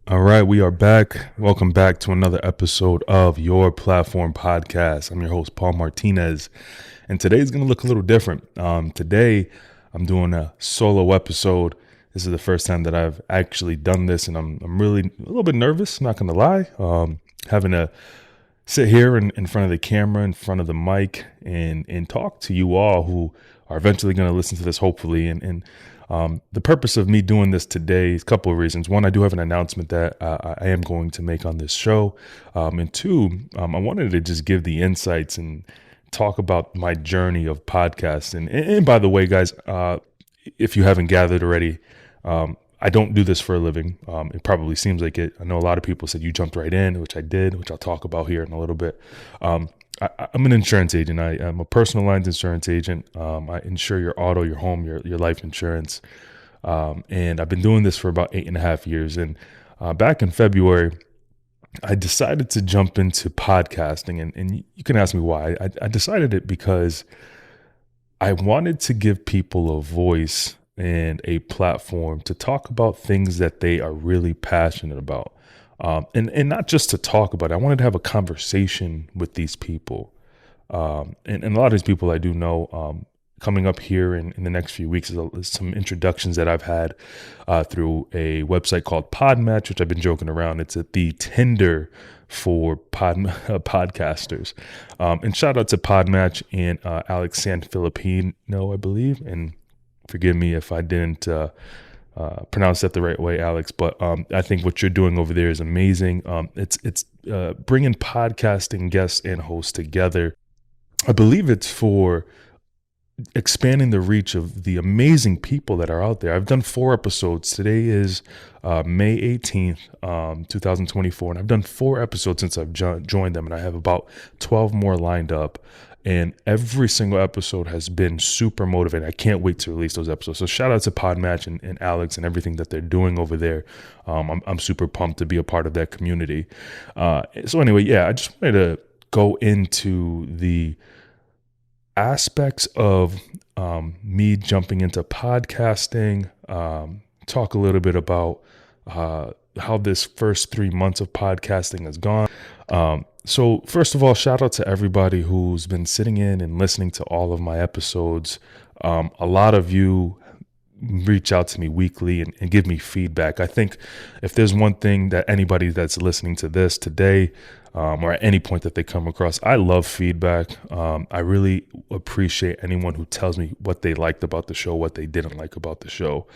All right, we are back. Welcome back to another episode of Your Platform Podcast. I'm your host, Paul Martinez, and today's going to look a little different. Today, I'm doing a solo episode. This is the first time that I've actually done this, and I'm really a little bit nervous, not going to lie. Having to sit here in front of the camera, in front of the mic, and talk to you all who are eventually going to listen to this, hopefully. And the purpose of me doing this today is a couple of reasons. One, I do have an announcement that I am going to make on this show. And two, I wanted to just give the insights and talk about my journey of podcasting. And by the way, guys, if you haven't gathered already, I don't do this for a living. It probably seems like it. I know a lot of people said you jumped right in, which I did, which I'll talk about here in a little bit. I'm an insurance agent. I'm a personal lines insurance agent. I insure your auto, your home, your life insurance. And I've been doing this for about 8.5 years. And back in February, I decided to jump into podcasting. And you can ask me why. I decided it because I wanted to give people a voice and a platform to talk about things that they are really passionate about. And not just to talk about it. I wanted to have a conversation with these people. And a lot of these people I do know, coming up here in the next few weeks is some introductions that I've had through a website called Podmatch, which I've been joking around. It's the Tinder for podcasters. And shout out to Podmatch and Alex Sanfilipino, I believe. And forgive me if I didn't pronounce that the right way, Alex. But I think what you're doing over there is amazing. It's bringing podcasting guests and hosts together. I believe it's for expanding the reach of the amazing people that are out there. I've done 4 episodes. Today is May 18th, 2024. And I've done 4 episodes since I've joined them. And I have about 12 more lined up. And every single episode has been super motivating. I can't wait to release those episodes. So shout out to Podmatch and Alex and everything that they're doing over there. I'm super pumped to be a part of that community. So anyway, yeah, I just wanted to go into the aspects of me jumping into podcasting, talk a little bit about how this first 3 months of podcasting has gone. So first of all, shout out to everybody who's been sitting in and listening to all of my episodes. A lot of you reach out to me weekly and give me feedback. I think if there's one thing that anybody that's listening to this today, or at any point that they come across, I love feedback. I really appreciate anyone who tells me what they liked about the show, what they didn't like about the show.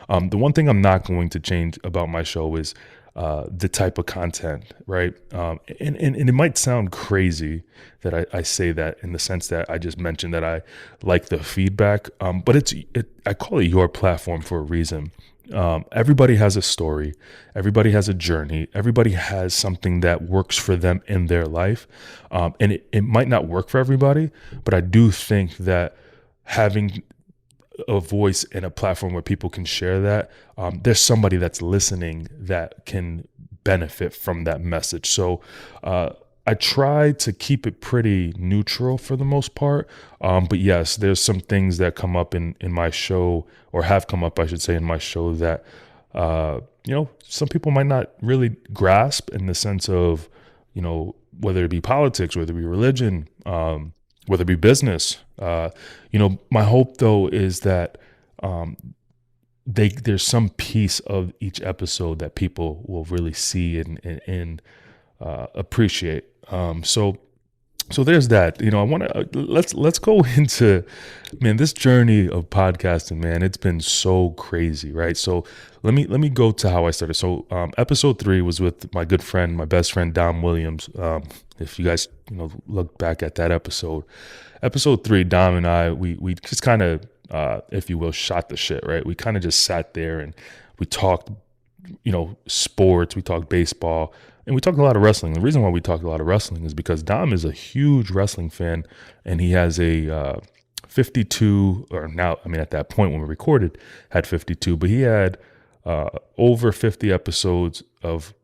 The one thing I'm not going to change about my show is the type of content, right? And it might sound crazy that I say that in the sense that I just mentioned that I like the feedback, but I call it your platform for a reason. Everybody has a story. Everybody has a journey. Everybody has something that works for them in their life. And it might not work for everybody, but I do think that having a voice and a platform where people can share that, there's somebody that's listening that can benefit from that message. So I try to keep it pretty neutral for the most part. But yes, there's some things that come up in my show, or have come up, I should say, in my show that, some people might not really grasp, in the sense of, whether it be politics, whether it be religion, whether it be business. My hope though is that there's some piece of each episode that people will really see and appreciate. So there's that. I want to let's go into, man, this journey of podcasting, man. It's been so crazy, right? So let me go to how I started. So episode 3 was with my good friend, my best friend, Dom Williams. If you guys look back at that episode 3, Dom and I, we just kind of if you will, shot the shit, right? We kind of just sat there and we talked, sports. We talked baseball. And we talked a lot of wrestling. The reason why we talked a lot of wrestling is because Dom is a huge wrestling fan, and he has a 52, or now, at that point when we recorded, had 52, but he had over 50 episodes of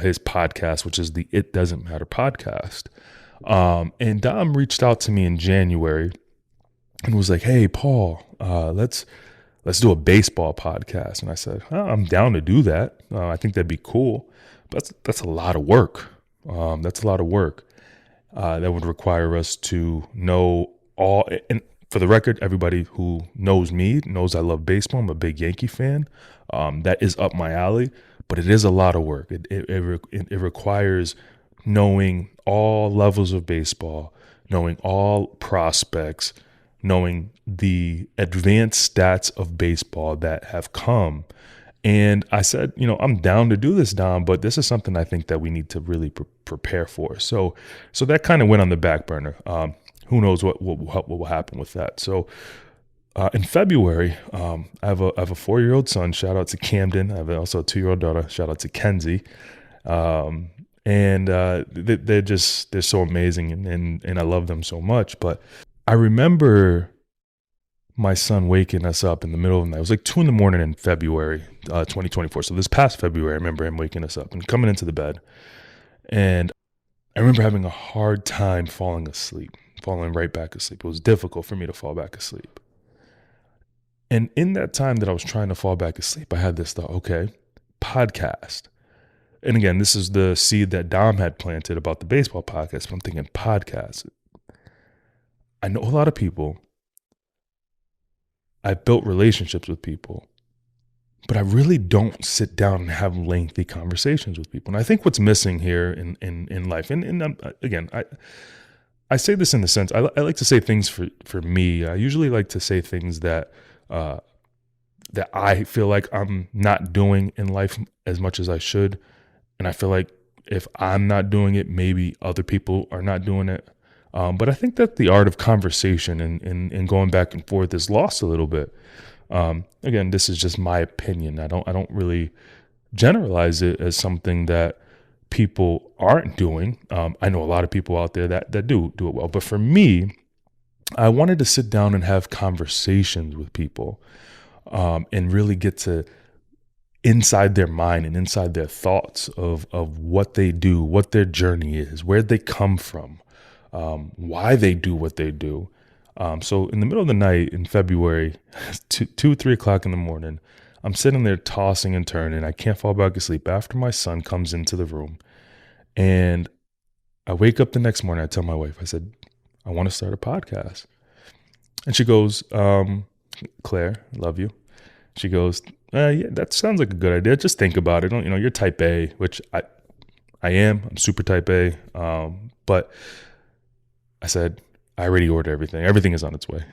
his podcast, which is the It Doesn't Matter podcast. And Dom reached out to me in January and was like, "Hey, Paul, let's let's do a baseball podcast. And I said, oh, I'm down to do that. I think that'd be cool. But that's a lot of work. That's a lot of work. That would require us to know all. And for the record, everybody who knows me knows I love baseball. I'm a big Yankee fan. That is up my alley, but it is a lot of work. It requires knowing all levels of baseball, knowing all prospects, knowing the advanced stats of baseball that have come. And I said, I'm down to do this, Dom, but this is something I think that we need to really prepare for. So that kind of went on the back burner. Who knows what will happen with that? So in February, I have a 4-year-old son. Shout out to Camden. I have also a 2-year-old daughter. Shout out to Kenzie. And they're so amazing, and I love them so much. But I remember my son waking us up in the middle of the night. It was like 2 a.m. in February, 2024. So this past February, I remember him waking us up and coming into the bed. And I remember having a hard time falling right back asleep. It was difficult for me to fall back asleep. And in that time that I was trying to fall back asleep, I had this thought, okay, podcast. And again, this is the seed that Dom had planted about the baseball podcast. But I'm thinking podcast. I know a lot of people. I've built relationships with people, but I really don't sit down and have lengthy conversations with people. And I think what's missing here in life, and again, I say this in the sense, I like to say things for me. I usually like to say things that I feel like I'm not doing in life as much as I should. And I feel like if I'm not doing it, maybe other people are not doing it. But I think that the art of conversation and going back and forth is lost a little bit. Again, this is just my opinion. I don't really generalize it as something that people aren't doing. I know a lot of people out there that do it well. But for me, I wanted to sit down and have conversations with people and really get to inside their mind and inside their thoughts of what they do, what their journey is, where they come from. Why they do what they do. So in the middle of the night in February, 3 o'clock in the morning, I'm sitting there tossing and turning. I can't fall back asleep after my son comes into the room. And I wake up the next morning. I tell my wife, I said, I want to start a podcast. And she goes, Claire, love you. She goes, yeah, that sounds like a good idea. Just think about it. You're type A, which I am. I'm super type A. But I said, I already ordered everything. Everything is on its way.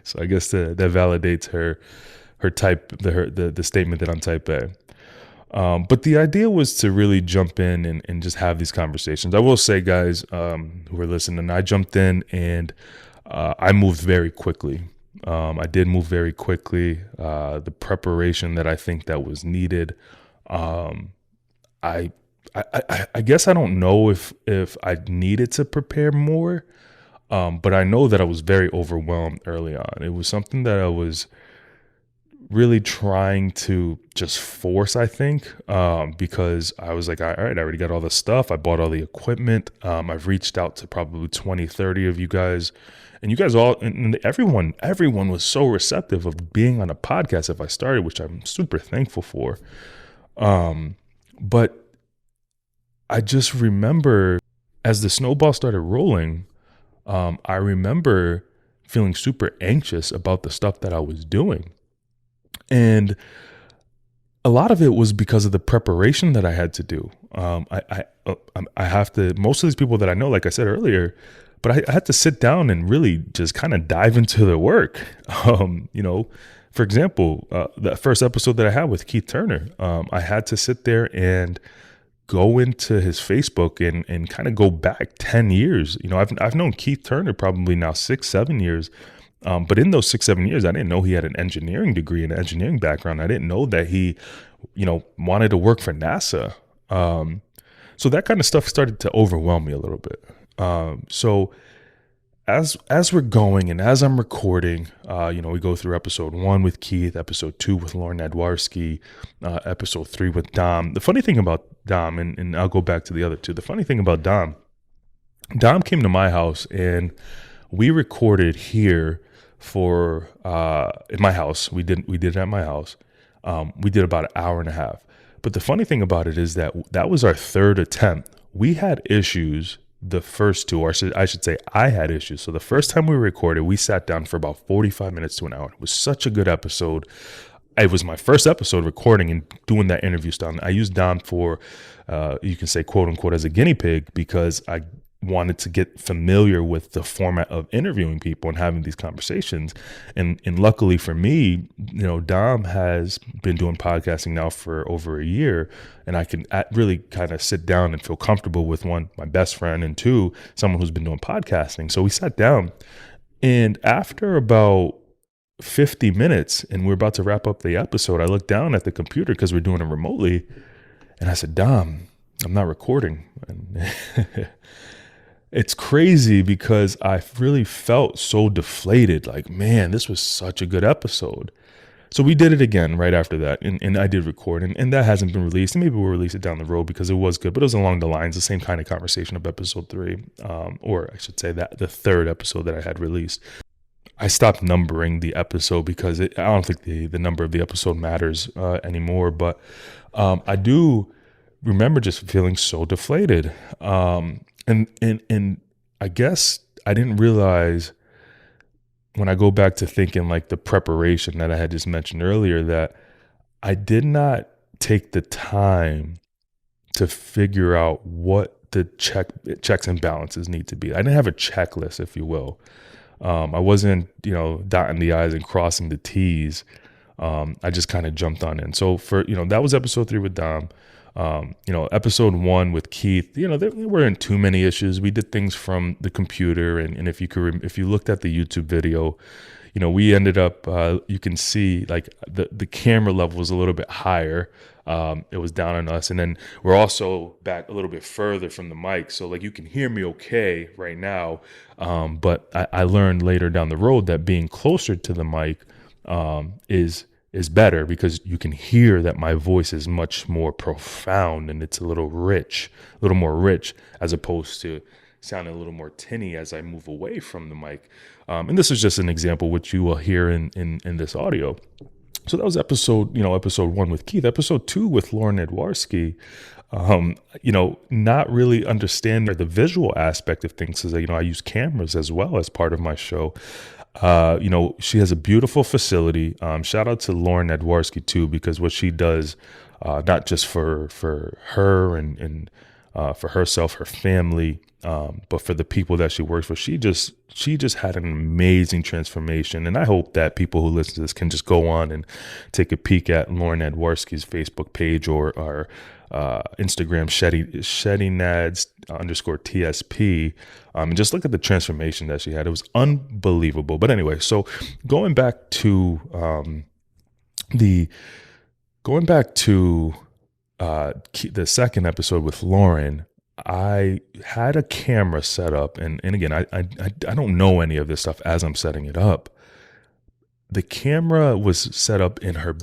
So I guess that validates her the statement that I'm type A. But the idea was to really jump in and just have these conversations. I will say, guys, who are listening, I jumped in and I moved very quickly. I did move very quickly. The preparation that I think that was needed. I guess I don't know if I needed to prepare more, but I know that I was very overwhelmed early on. It was something that I was really trying to just force, I think, because I was like, all right, I already got all the stuff. I bought all the equipment. I've reached out to probably 20, 30 of you guys. And you guys all, and everyone was so receptive of being on a podcast if I started, which I'm super thankful for. But I just remember as the snowball started rolling, I remember feeling super anxious about the stuff that I was doing. And a lot of it was because of the preparation that I had to do. I have to, most of these people that I know, like I said earlier, but I had to sit down and really just kind of dive into the work. For example, that first episode that I had with Keith Turner, I had to sit there and go into his Facebook and kind of go back 10 years. I've known Keith Turner probably now 6-7 years. But in those 6-7 years, I didn't know he had an engineering degree and an engineering background. I didn't know that he, wanted to work for NASA. So that kind of stuff started to overwhelm me a little bit. So as we're going and as I'm recording, we go through episode 1 with Keith, episode 2 with Lauren Edwarski, episode 3 with Dom. The funny thing about Dom, and I'll go back to the other two. The funny thing about Dom came to my house and we recorded here for in my house. We did it at my house. We did about an hour and a half. But the funny thing about it is that that was our third attempt. We had issues the first two, or I should say I had issues. So the first time we recorded, we sat down for about 45 minutes to an hour. It was such a good episode. It was my first episode recording and doing that interview style. I used Dom for, you can say, quote unquote, as a guinea pig, because I wanted to get familiar with the format of interviewing people and having these conversations. And luckily for me, Dom has been doing podcasting now for over a year, and I can really kind of sit down and feel comfortable with, one, my best friend, and two, someone who's been doing podcasting. So we sat down, and after about 50 minutes and we're about to wrap up the episode, I looked down at the computer because we're doing it remotely, and I said, Dom, I'm not recording. And it's crazy because I really felt so deflated. Like, man, this was such a good episode. So we did it again right after that. And I did record, and that hasn't been released. And maybe we'll release it down the road because it was good, but it was along the lines, the same kind of conversation of episode 3, or I should say that the third episode that I had released. I stopped numbering the episode because I don't think the number of the episode matters anymore. But I do remember just feeling so deflated. And I guess I didn't realize, when I go back to thinking like the preparation that I had just mentioned earlier, that I did not take the time to figure out what the checks and balances need to be. I didn't have a checklist, if you will. I wasn't, dotting the I's and crossing the T's. I just kind of jumped on in. So that was episode 3 with Dom. Episode 1 with Keith, there weren't too many issues. We did things from the computer, and if you looked at the YouTube video, we ended up, you can see like the camera level was a little bit higher. It was down on us, and then we're also back a little bit further from the mic, so like you can hear me okay right now. But I learned later down the road that being closer to the mic is better, because you can hear that my voice is much more profound and it's a little more rich, as opposed to sounding a little more tinny as I move away from the mic. And this is just an example which you will hear in this audio. So that was episode 1 with Keith. Episode 2 with Lauren Edwarski. Not really understand the visual aspect of things, because I use cameras as well as part of my show. She has a beautiful facility. Shout out to Lauren Edwarski too, because what she does, not just for her and for herself, her family, but for the people that she works for, she just had an amazing transformation. And I hope that people who listen to this can just go on and take a peek at Lauren Edwarski's Facebook page or Instagram, ShettyNads _TSP, and just look at the transformation that she had. It was unbelievable. But anyway, so going back to the second episode with Lauren, I had a camera set up, and again, I don't know any of this stuff as I'm setting it up. The camera was set up in her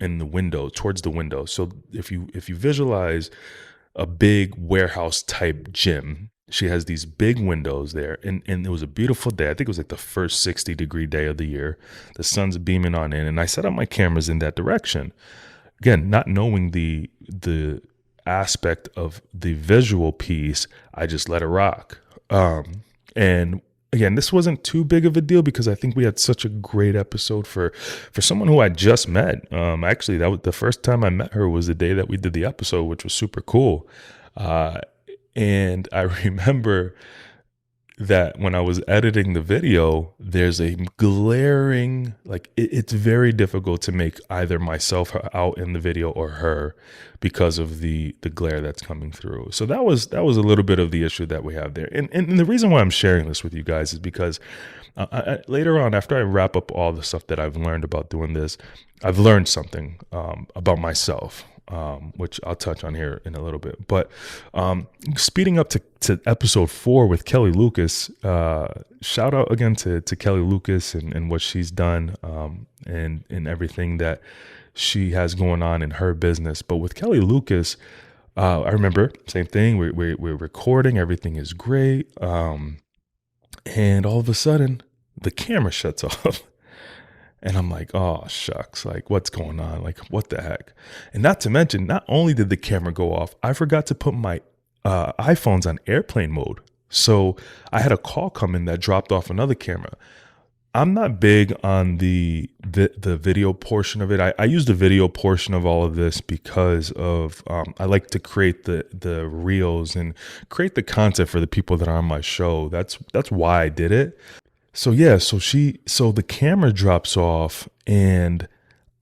in the window, towards the window. So if you visualize a big warehouse type gym, she has these big windows there, and it was a beautiful day. I think it was like the first 60-degree day of the year. The sun's beaming on in, and I set up my cameras in that direction. Again, not knowing the aspect of the visual piece, I just let it rock. And again, this wasn't too big of a deal because I think we had such a great episode for someone who I just met. Actually, that was the first time I met her, was the day that we did the episode, which was super cool. And I remember that when I was editing the video, there's a glaring, it's very difficult to make either myself out in the video or her because of the glare that's coming through. So that was a little bit of the issue that we have there. And the reason why I'm sharing this with you guys is because later on, after I wrap up all the stuff that I've learned about doing this, I've learned something about myself, which I'll touch on here in a little bit. But speeding up to episode 4 with Kelly Lucas, shout out again to Kelly Lucas and what she's done, and everything that she has going on in her business. But with Kelly Lucas, I remember, same thing, we're recording, everything is great. And all of a sudden, the camera shuts off. And I'm like, oh, shucks, like what's going on? Like, what the heck? And not to mention, not only did the camera go off, I forgot to put my iPhones on airplane mode. So I had a call come in that dropped off another camera. I'm not big on the video portion of it. I use the video portion of all of this because of I like to create the reels and create the content for the people that are on my show. That's why I did it. So yeah, so the camera drops off and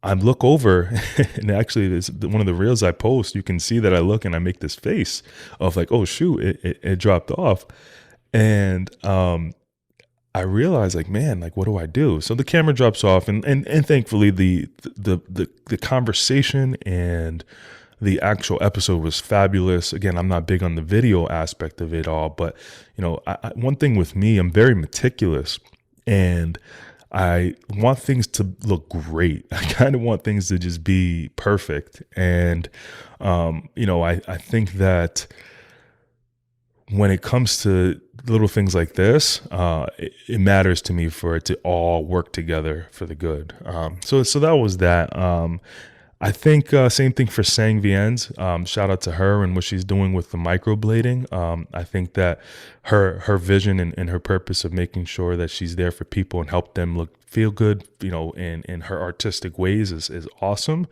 I look over and actually it's one of the reels I post. You can see that I look and I make this face of like, oh shoot, it dropped off. And I realized like, man, like what do I do? So the camera drops off and thankfully the conversation and the actual episode was fabulous. Again, I'm not big on the video aspect of it all, but one thing with me, I'm very meticulous and I want things to look great. I kind of want things to just be perfect. And, I think that when it comes to little things like this, it matters to me for it to all work together for the good. So that was that. I think same thing for Sang Viens. Shout out to her and what she's doing with the microblading. I think that her vision and her purpose of making sure that she's there for people and help them feel good, in her artistic ways is awesome.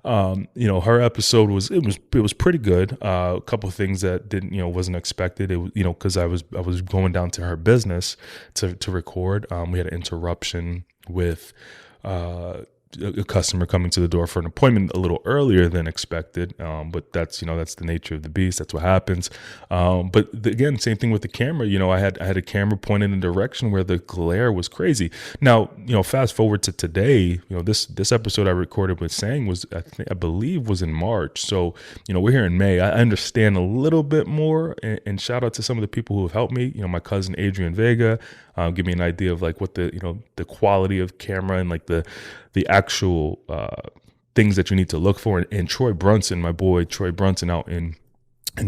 Her episode was pretty good. A couple of things that wasn't expected. It was, because I was going down to her business to record. We had an interruption with a customer coming to the door for an appointment a little earlier than expected. But that's the nature of the beast. That's what happens. But again, same thing with the camera. I had a camera pointed in a direction where the glare was crazy. Now, fast forward to today, this episode I recorded with Sang was, I believe was in March. So, we're here in May. I understand a little bit more and shout out to some of the people who have helped me. My cousin, Adrian Vega, give me an idea of like what the quality of camera and like the actual things that you need to look for. And Troy Brunson, my boy Troy Brunson out in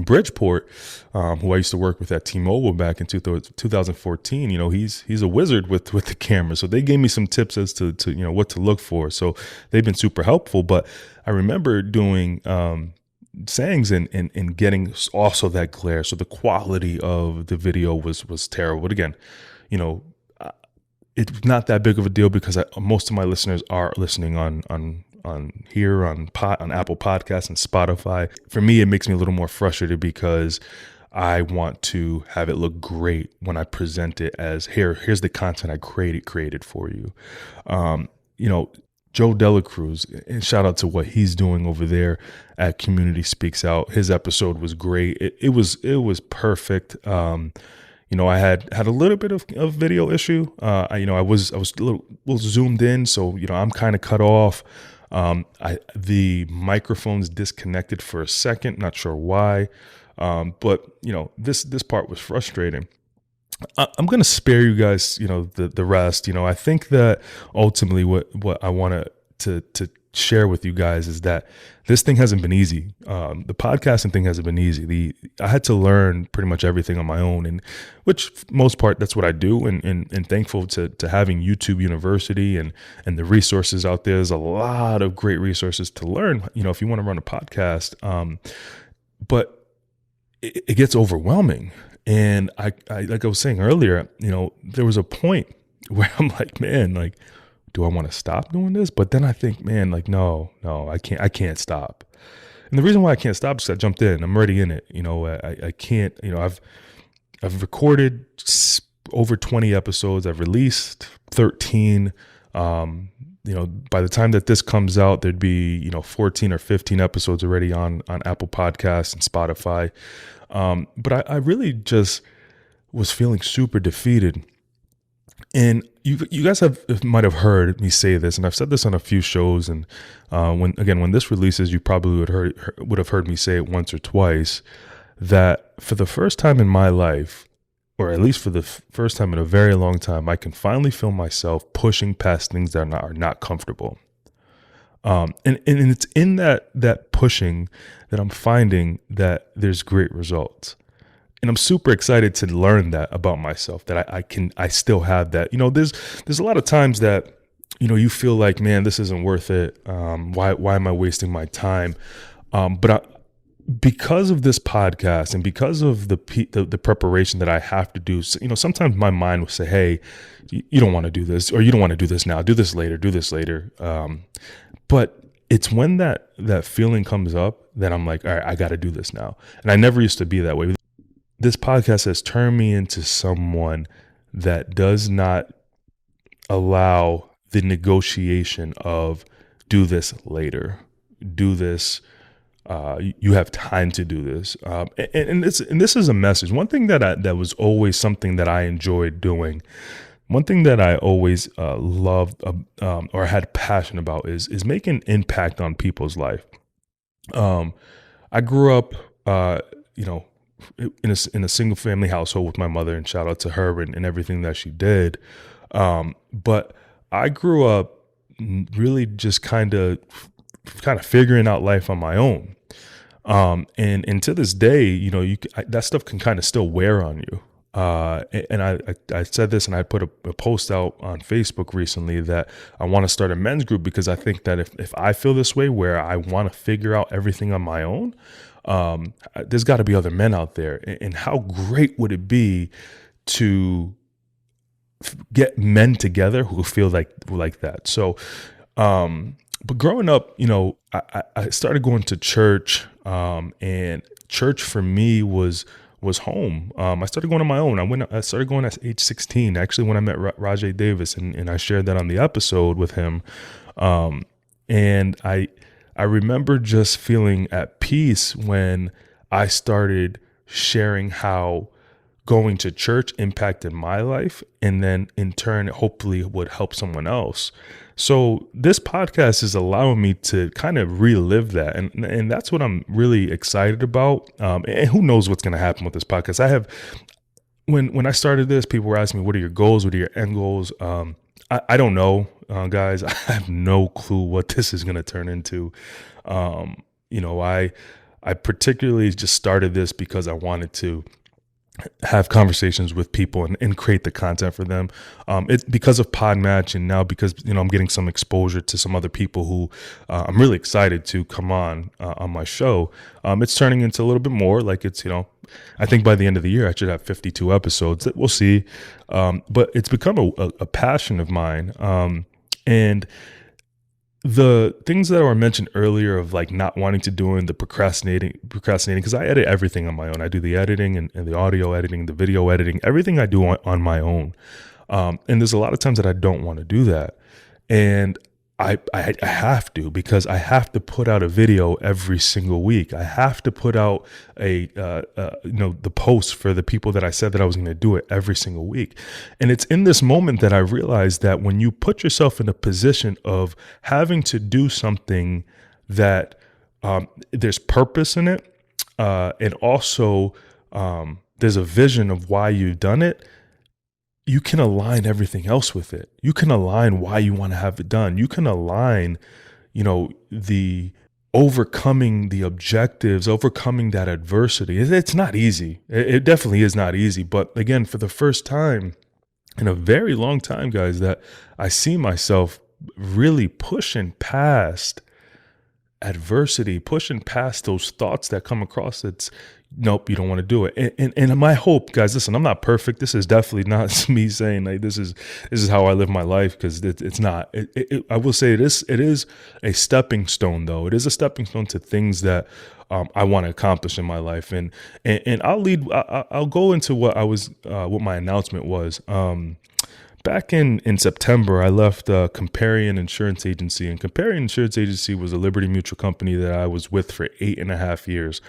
Bridgeport, who I used to work with at T-Mobile back in 2014, he's a wizard with the camera. So they gave me some tips as to what to look for. So they've been super helpful. But I remember doing Sangs and getting also that glare. So the quality of the video was terrible. But again, it's not that big of a deal because most of my listeners are listening on Apple Podcasts and Spotify. For me, it makes me a little more frustrated because I want to have it look great when I present it as here's the content I created for you. Joe Dela Cruz, and shout out to what he's doing over there at Community Speaks Out. His episode was great. It was perfect. I had a little bit of video issue. I was a little zoomed in, so I'm kind of cut off. The microphone's disconnected for a second, not sure why. But this part was frustrating. I'm going to spare you guys, the rest. I think that ultimately what I want to share with you guys is that this thing hasn't been easy. The podcasting thing hasn't been easy. I had to learn pretty much everything on my own, and which most part that's what I do. And thankful to having YouTube University and the resources out there. There's a lot of great resources to learn. If you want to run a podcast, but it gets overwhelming. And I like I was saying earlier, there was a point where I'm like, man, like, do I want to stop doing this? But then I think, man, like, no, I can't stop. And the reason why I can't stop is I jumped in. I'm already in it. I can't, I've recorded over 20 episodes. I've released 13. By the time that this comes out, there'd be, 14 or 15 episodes already on Apple Podcasts and Spotify. But I really just was feeling super defeated. And you guys might have heard me say this, and I've said this on a few shows. And when this releases, you probably would have heard me say it once or twice, that for the first time in my life, or at least for the first time in a very long time, I can finally feel myself pushing past things that are not comfortable. And it's in that pushing that I'm finding that there's great results. And I'm super excited to learn that about myself, that I still have that. There's a lot of times that, you feel like, man, this isn't worth it. Why am I wasting my time? Because of this podcast and because of the preparation that I have to do, sometimes my mind will say, hey, you don't want to do this, or you don't want to do this now, do this later. But it's when that feeling comes up that I'm like, all right, I got to do this now. And I never used to be that way. This podcast has turned me into someone that does not allow the negotiation of do this later, do this. You have time to do this, and this is a message. One thing that was always something that I enjoyed doing. One thing that I always loved or had passion about is making impact on people's life. I grew up, in a single family household with my mother, and shout out to her and everything that she did. But I grew up really just kind of figuring out life on my own. And to this day, that stuff can kind of still wear on you. And I said this, and I put a post out on Facebook recently that I want to start a men's group, because I think that if I feel this way, where I want to figure out everything on my own, there's got to be other men out there. And how great would it be to get men together who feel like that? So, but growing up, I started going to church, and church for me was home. I started going on my own. I started going at age 16, actually, when I met Rajay Davis, and I shared that on the episode with him. And I remember just feeling at peace when I started sharing how going to church impacted my life, and then in turn, hopefully would help someone else. So this podcast is allowing me to kind of relive that. And that's what I'm really excited about. And who knows what's going to happen with this podcast. When I started this, people were asking me, what are your goals? What are your end goals? I don't know, guys. I have no clue what this is going to turn into. I particularly just started this because I wanted to have conversations with people and create the content for them. It's because of Podmatch, and now because, I'm getting some exposure to some other people who I'm really excited to come on my show. It's turning into a little bit more like it's, I think by the end of the year, I should have 52 episodes. We'll see. But it's become a passion of mine. And the things that were mentioned earlier of like not wanting to do the procrastinating, because I edit everything on my own. I do the editing and the audio editing, the video editing, everything I do on my own. And there's a lot of times that I don't want to do that. And I have to, because I have to put out a video every single week. I have to put out the post for the people that I said that I was going to do it every single week. And it's in this moment that I realized that when you put yourself in a position of having to do something that there's purpose in it, and also there's a vision of why you've done it, you can align everything else with it. You can align why you want to have it done. You can align, the overcoming the objectives, overcoming that adversity. It's not easy. It definitely is not easy. But again, for the first time in a very long time, guys, that I see myself really pushing past adversity, pushing past those thoughts that come across. It's nope, you don't want to do it. And my hope, guys, listen, I'm not perfect. This is definitely not me saying like this is how I live my life, because it's not. I will say it is a stepping stone, though. It is a stepping stone to things that I want to accomplish in my life. And I'll go into what my announcement was. Back in September, I left Comparian Insurance Agency, and Comparian Insurance Agency was a Liberty Mutual company that I was with for 8.5 years.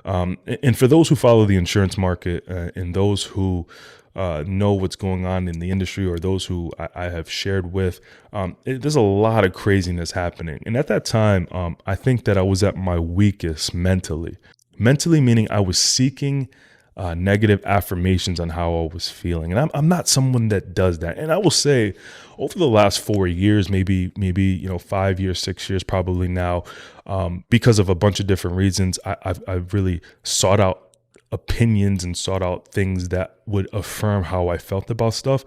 And for those who follow the insurance market and those who know what's going on in the industry, or those who I have shared with, there's a lot of craziness happening. And at that time, I think that I was at my weakest mentally. Mentally meaning I was seeking negative affirmations on how I was feeling. And I'm not someone that does that. And I will say over the last 4 years, maybe 5 years, 6 years, probably now, because of a bunch of different reasons, I've really sought out opinions and sought out things that would affirm how I felt about stuff.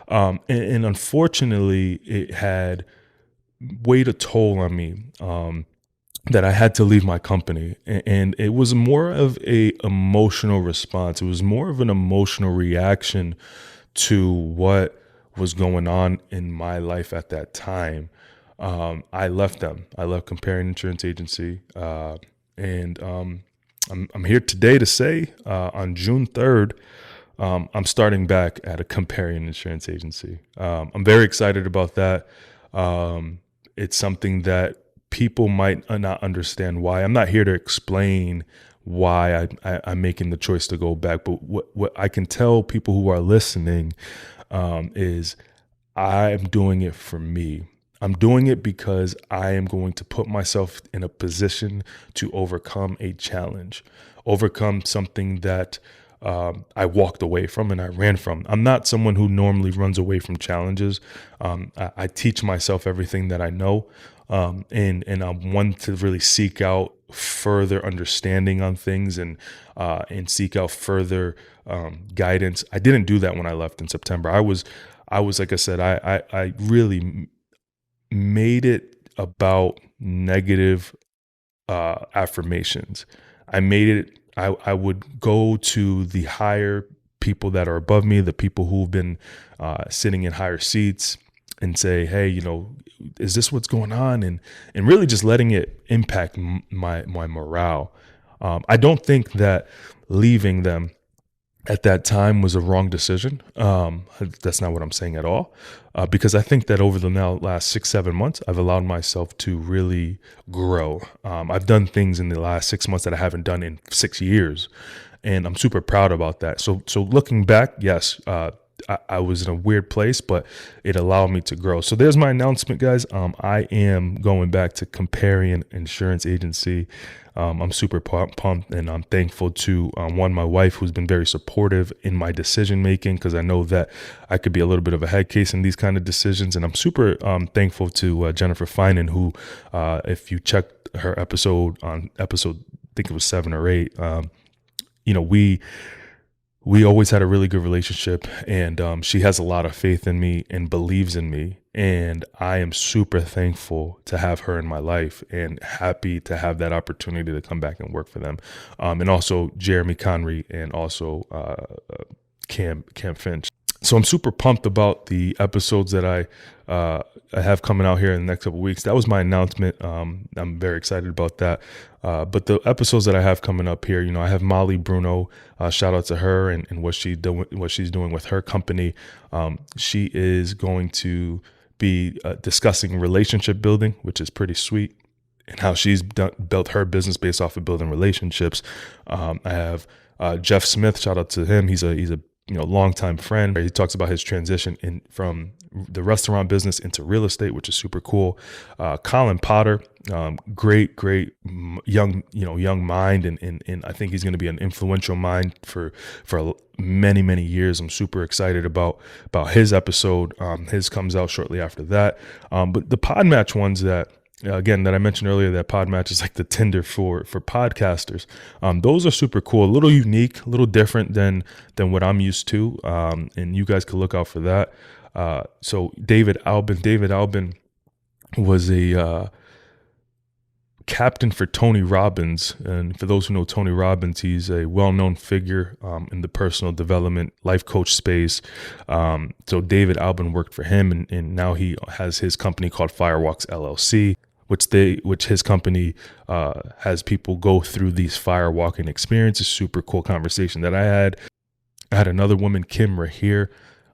And unfortunately, it had weighed a toll on me. That I had to leave my company, and it was more of a emotional response. It was more of an emotional reaction to what was going on in my life at that time. I left them. I left Comparing Insurance Agency, and I'm here today to say on June 3rd, I'm starting back at a Comparing Insurance Agency. I'm very excited about that. It's something that people might not understand why. I'm not here to explain why I'm making the choice to go back, but what I can tell people who are listening is I'm doing it for me. I'm doing it because I am going to put myself in a position to overcome a challenge, overcome something that I walked away from and I ran from. I'm not someone who normally runs away from challenges. I teach myself everything that I know. And I'm one to really seek out further understanding on things and seek out further guidance. I didn't do that when I left in September. I was like I said, I really made it about negative affirmations. I made it. I would go to the higher people that are above me, the people who've been sitting in higher seats, and say, hey, is this what's going on? And really just letting it impact my morale. I don't think that leaving them at that time was a wrong decision. That's not what I'm saying at all. Because I think that over the last 6-7 months, I've allowed myself to really grow. I've done things in the last 6 months that I haven't done in 6 years. And I'm super proud about that. So looking back, yes, I was in a weird place, but it allowed me to grow. So there's my announcement, guys. I am going back to Comparing Insurance Agency. I'm super pumped, and I'm thankful to my wife, who's been very supportive in my decision making, because I know that I could be a little bit of a head case in these kind of decisions. And I'm super thankful to Jennifer Finan, who, if you checked her episode, I think it was 7 or 8, we always had a really good relationship, and she has a lot of faith in me and believes in me. And I am super thankful to have her in my life and happy to have that opportunity to come back and work for them. And also Jeremy Conry and also Cam Finch. So I'm super pumped about the episodes that I have coming out here in the next couple of weeks. That was my announcement. I'm very excited about that. But the episodes that I have coming up here, I have Molly Bruno. Shout out to her and what she's doing with her company. She is going to be discussing relationship building, which is pretty sweet, and how she's built her business based off of building relationships. I have Jeff Smith. Shout out to him. He's a longtime friend. He talks about his transition from the restaurant business into real estate, which is super cool. Colin Potter, great young mind, and I think he's going to be an influential mind for many years. I'm super excited about his episode. His comes out shortly after that. But the Podmatch ones that I mentioned earlier, that Podmatch is like the Tinder for podcasters. Those are super cool, a little unique, a little different than what I'm used to. And you guys could look out for that. So David Albin was a captain for Tony Robbins. And for those who know Tony Robbins, he's a well-known figure in the personal development life coach space. So David Albin worked for him, and now he has his company called Firewalks LLC, which his company has people go through these firewalking experiences. Super cool conversation that I had. I had another woman, Kim Rahir.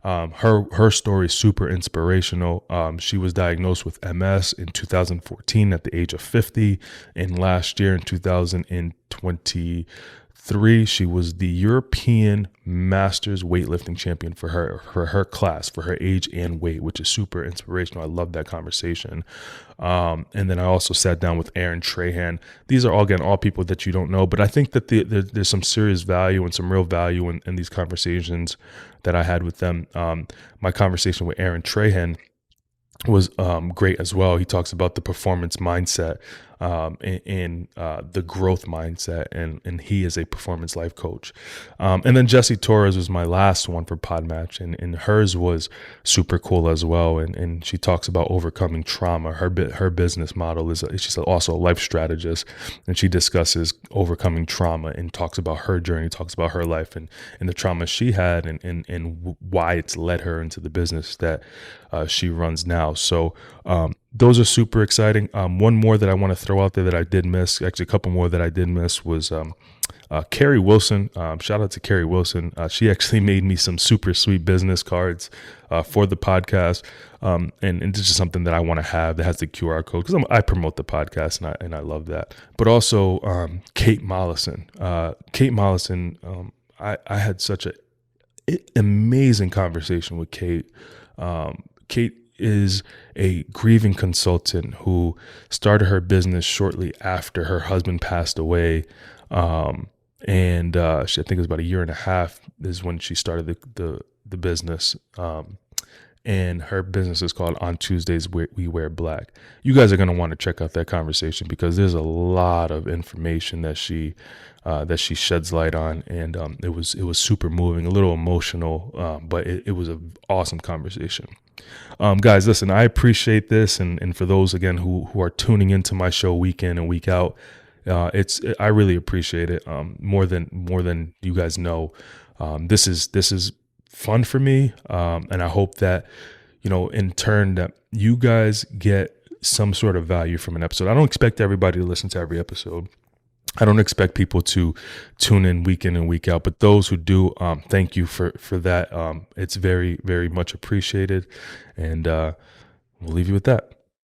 Her story is super inspirational. She was diagnosed with MS in 2014 at the age of 50, and last year in 2023, she was the European Masters weightlifting champion for her class, for her age and weight, which is super inspirational. I love that conversation. And then I also sat down with Aaron Trahan. These are all people that you don't know, but I think that there's some serious value and some real value in these conversations that I had with them. My conversation with Aaron Trahan was great as well. He talks about the performance mindset. in the growth mindset, and he is a performance life coach. And then Jessie Torres was my last one for Podmatch, and hers was super cool as well. And she talks about overcoming trauma. Her business model is she's also a life strategist, and she discusses overcoming trauma and talks about her journey, talks about her life and the trauma she had, and why it's led her into the business that she runs now. So those are super exciting. One more that I want to throw out there that I did miss, actually a couple more that I did miss, was Carrie Wilson. Shout out to Carrie Wilson. She actually made me some super sweet business cards for the podcast. And this is something that I want to have that has the QR code, because I promote the podcast and I love that. But also Kate Mollison. Kate Mollison, I had such an amazing conversation with Kate. Kate is a grieving consultant who started her business shortly after her husband passed away. And I think it was about a year and a half is when she started the business. And her business is called On Tuesdays We Wear Black. You guys are going to want to check out that conversation, because there's a lot of information that she sheds light on, and it was super moving, a little emotional, but it was an awesome conversation. Guys, listen, I appreciate this, and for those again who are tuning into my show week in and week out, I really appreciate it more than you guys know. This is fun for me, and I hope that in turn that you guys get some sort of value from an episode. I don't expect everybody to listen to every episode. I don't expect people to tune in and week out, but those who do, thank you for that. It's very, very much appreciated, and we'll leave you with that.